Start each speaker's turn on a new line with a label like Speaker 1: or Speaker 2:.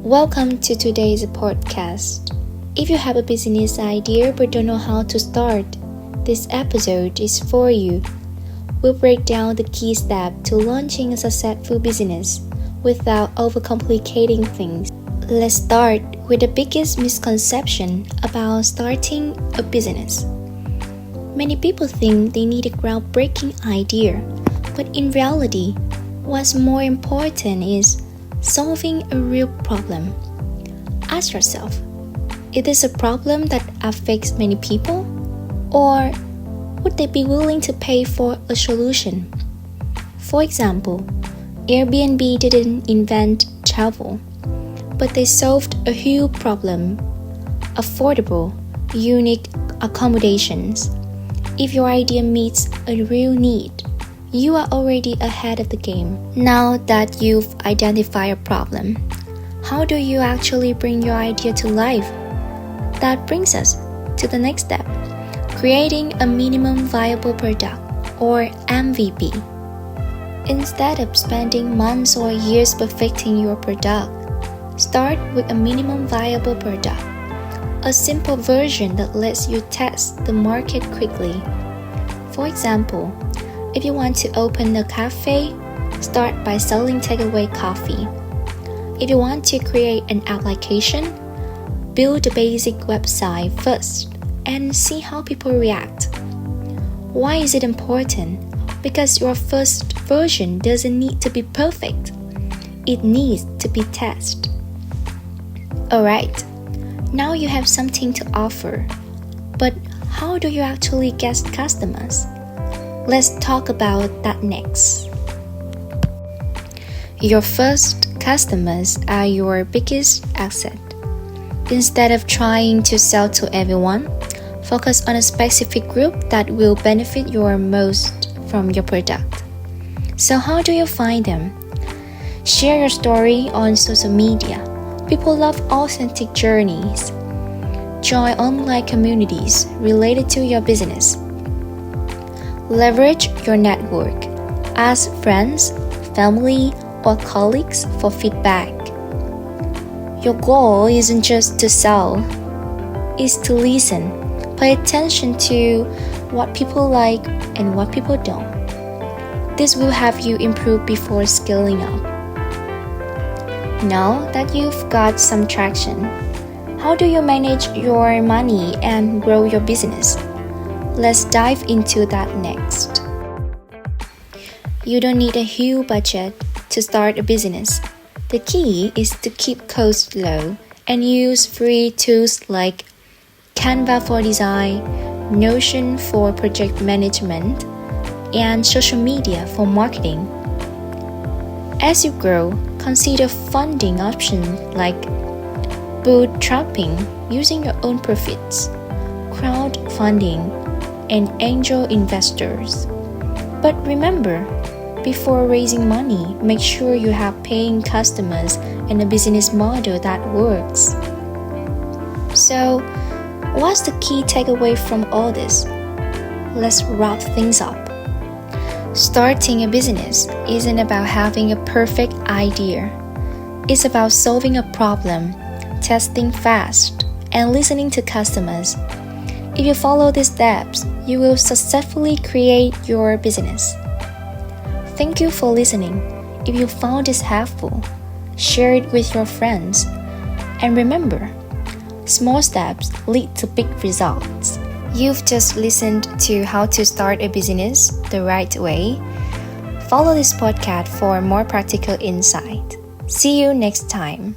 Speaker 1: Welcome to today's podcast. If you have a business idea but don't know how to start, this episode is for you. We'll break down the key steps to launching a successful business without overcomplicating things. Let's start with the biggest misconception about starting a business. Many people think they need a groundbreaking idea, but in reality, what's more important is solving a real problem. Ask yourself, is this a problem that affects many people? Or would they be willing to pay for a solution? For example, Airbnb didn't invent travel, but they solved a huge problem: affordable, unique accommodations. If your idea meets a real need, you are already ahead of the game. Now that you've identified a problem, how do you actually bring your idea to life? That brings us to the next step: creating a minimum viable product, or MVP. Instead of spending months or years perfecting your product, start with a minimum viable product, a simple version that lets you test the market quickly. For example, if you want to open a cafe, start by selling takeaway coffee. If you want to create an application, build a basic website first and see how people react. Why is it important? Because your first version doesn't need to be perfect. It needs to be tested. Alright, now you have something to offer. But how do you actually get customers? Let's talk about that next. Your first customers are your biggest asset. Instead of trying to sell to everyone, focus on a specific group that will benefit you most from your product. So how do you find them? Share your story on social media. People love authentic journeys. Join online communities related to your business. Leverage your network. Ask friends, family, or colleagues for feedback. Your goal isn't just to sell, it's to listen. Pay attention to what people like and what people don't. This will have you improve before scaling up. Now that you've got some traction, how do you manage your money and grow your business? Let's dive into that next. You don't need a huge budget to start a business. The key is to keep costs low and use free tools like Canva for design, Notion for project management, and social media for marketing. As you grow, consider funding options like bootstrapping using your own profits, crowdfunding, and angel investors. But remember, before raising money, make sure you have paying customers and a business model that works. So, what's the key takeaway from all this? Let's wrap things up. Starting a business isn't about having a perfect idea. It's about solving a problem, testing fast, and listening to customers. If you follow these steps, you will successfully create your business. Thank you for listening. If you found this helpful, share it with your friends. And remember, small steps lead to big results. You've just listened to how to start a business the right way. Follow this podcast for more practical insight. See you next time.